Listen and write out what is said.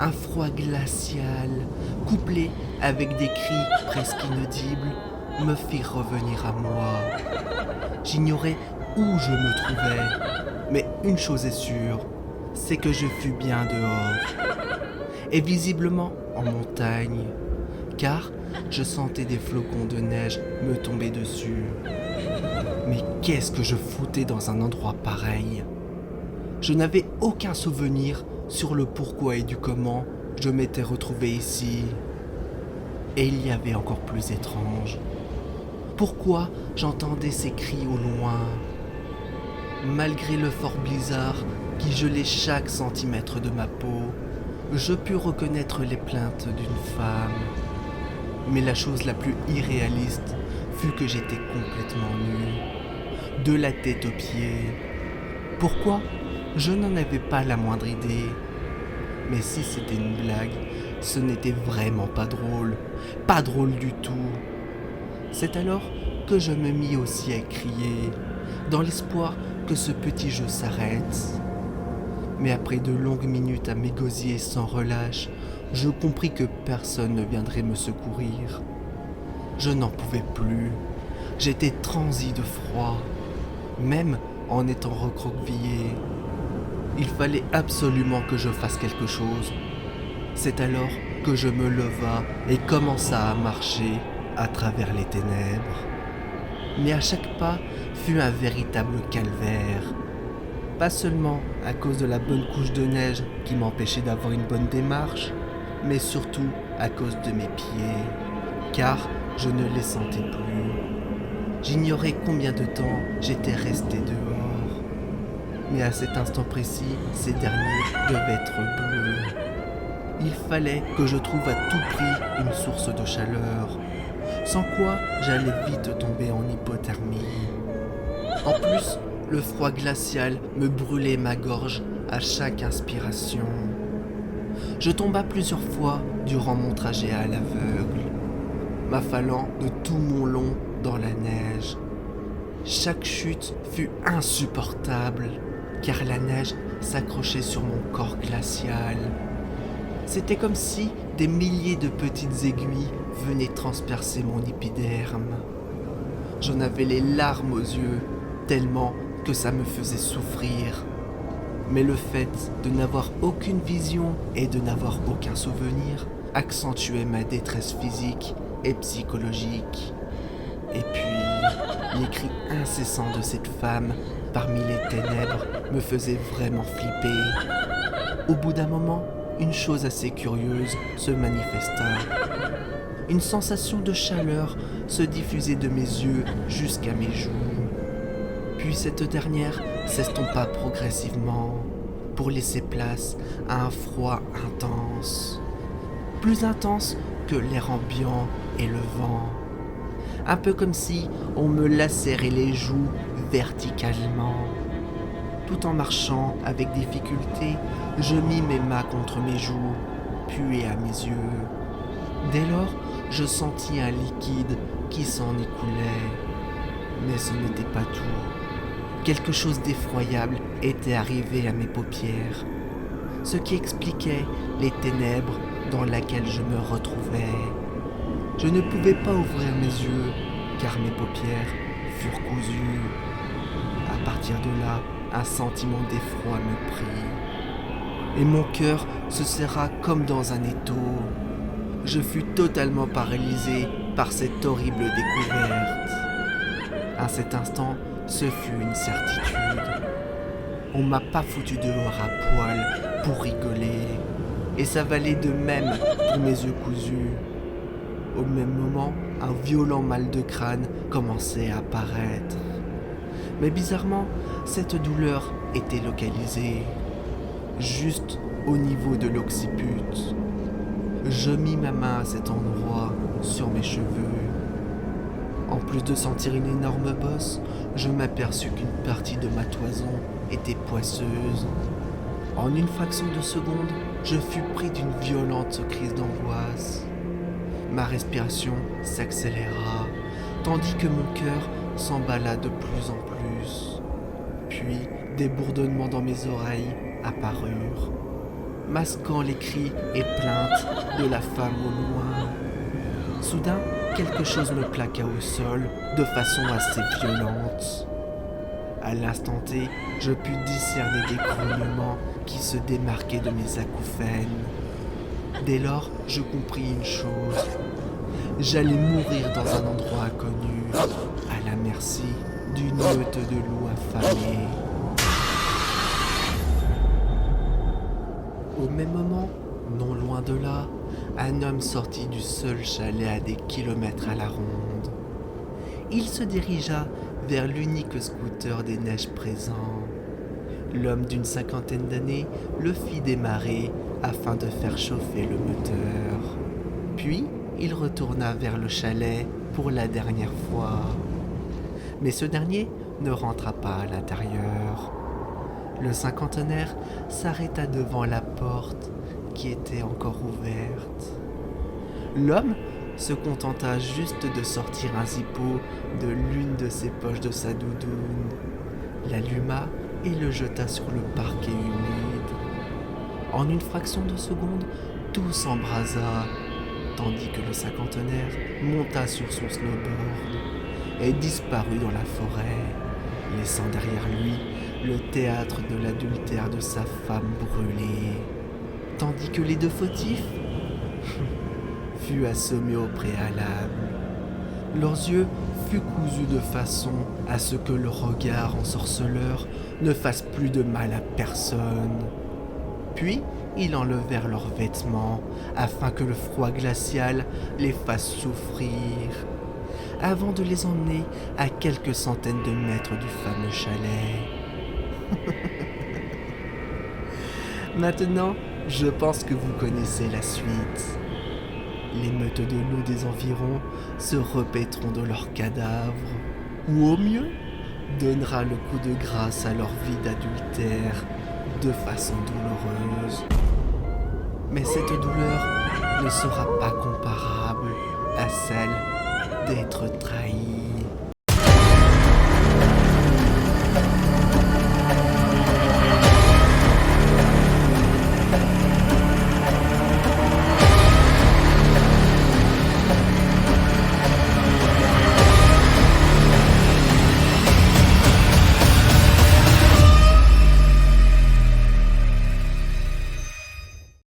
Un froid glacial, couplé avec des cris presque inaudibles, me fit revenir à moi. J'ignorais où je me trouvais, mais une chose est sûre, c'est que je fus bien dehors, et visiblement en montagne, car je sentais des flocons de neige me tomber dessus. Mais qu'est-ce que je foutais dans un endroit pareil ? Je n'avais aucun souvenir sur le pourquoi et du comment je m'étais retrouvé ici. Et il y avait encore plus étrange. Pourquoi j'entendais ces cris au loin ? Malgré le fort blizzard qui gelait chaque centimètre de ma peau, je pus reconnaître les plaintes d'une femme. Mais la chose la plus irréaliste fut que j'étais complètement nu, de la tête aux pieds. Pourquoi ? Je n'en avais pas la moindre idée. Mais si c'était une blague, ce n'était vraiment pas drôle. Pas drôle du tout. C'est alors que je me mis aussi à crier, dans l'espoir que ce petit jeu s'arrête. Mais après de longues minutes à m'égosiller sans relâche, je compris que personne ne viendrait me secourir. Je n'en pouvais plus. J'étais transi de froid, même en étant recroquevillé. Il fallait absolument que je fasse quelque chose. C'est alors que je me leva et commença à marcher à travers les ténèbres. Mais à chaque pas fut un véritable calvaire. Pas seulement à cause de la bonne couche de neige qui m'empêchait d'avoir une bonne démarche, mais surtout à cause de mes pieds, car je ne les sentais plus. J'ignorais combien de temps j'étais resté dehors. Mais à cet instant précis, ces derniers devaient être bleus. Il fallait que je trouve à tout prix une source de chaleur, sans quoi j'allais vite tomber en hypothermie. En plus, le froid glacial me brûlait ma gorge à chaque inspiration. Je tomba plusieurs fois durant mon trajet à l'aveugle, m'affalant de tout mon long dans la neige. Chaque chute fut insupportable, car la neige s'accrochait sur mon corps glacial. C'était comme si des milliers de petites aiguilles venaient transpercer mon épiderme. J'en avais les larmes aux yeux, tellement que ça me faisait souffrir. Mais le fait de n'avoir aucune vision et de n'avoir aucun souvenir accentuait ma détresse physique et psychologique. Et puis, les cris incessants de cette femme parmi les ténèbres me faisaient vraiment flipper. Au bout d'un moment, une chose assez curieuse se manifesta. Une sensation de chaleur se diffusait de mes yeux jusqu'à mes joues. Puis cette dernière s'estompa progressivement pour laisser place à un froid intense. Plus intense que l'air ambiant et le vent. Un peu comme si on me lacérait les joues verticalement. Tout en marchant avec difficulté, je mis mes mains contre mes joues, puis à mes yeux. Dès lors, je sentis un liquide qui s'en écoulait. Mais ce n'était pas tout. Quelque chose d'effroyable était arrivé à mes paupières, ce qui expliquait les ténèbres dans lesquelles je me retrouvais. Je ne pouvais pas ouvrir mes yeux, car mes paupières furent cousues. À partir de là, un sentiment d'effroi me prit, et mon cœur se serra comme dans un étau. Je fus totalement paralysé par cette horrible découverte. À cet instant, ce fut une certitude. On m'a pas foutu dehors à poil pour rigoler, et ça valait de même pour mes yeux cousus. Au même moment, un violent mal de crâne commençait à apparaître. Mais bizarrement, cette douleur était localisée, juste au niveau de l'occiput. Je mis ma main à cet endroit, sur mes cheveux. En plus de sentir une énorme bosse, je m'aperçus qu'une partie de ma toison était poisseuse. En une fraction de seconde, je fus pris d'une violente crise d'angoisse. Ma respiration s'accéléra, tandis que mon cœur s'emballa de plus en plus. Puis, des bourdonnements dans mes oreilles apparurent. masquant les cris et plaintes de la femme au loin. Soudain, quelque chose me plaqua au sol de façon assez violente. À l'instant T, je pus discerner des grognements qui se démarquaient de mes acouphènes. Dès lors, je compris une chose. J'allais mourir dans un endroit inconnu, à la merci d'une meute de loups affamés. Au même moment, non loin de là, un homme sortit du seul chalet à des kilomètres à la ronde. Il se dirigea vers l'unique scooter des neiges présent. L'homme d'une cinquantaine d'années le fit démarrer afin de faire chauffer le moteur. Puis, il retourna vers le chalet pour la dernière fois. Mais ce dernier ne rentra pas à l'intérieur. Le cinquantenaire s'arrêta devant la porte qui était encore ouverte. L'homme se contenta juste de sortir un zippo de l'une de ses poches de sa doudoune, l'alluma et le jeta sur le parquet humide. En une fraction de seconde, tout s'embrasa, tandis que le cinquantenaire monta sur son snowboard et disparut dans la forêt, laissant derrière lui le théâtre de l'adultère de sa femme brûlée, tandis que les deux fautifs furent assommés au préalable. Leurs yeux furent cousus de façon à ce que le regard ensorceleur ne fasse plus de mal à personne. Puis, ils enlevèrent leurs vêtements afin que le froid glacial les fasse souffrir, avant de les emmener à quelques centaines de mètres du fameux chalet. Maintenant, je pense que vous connaissez la suite. Les meutes de loups des environs se repaîtront de leurs cadavres, ou au mieux, donnera le coup de grâce à leur vie d'adultère de façon douloureuse. Mais cette douleur ne sera pas comparable à celle d'être trahi.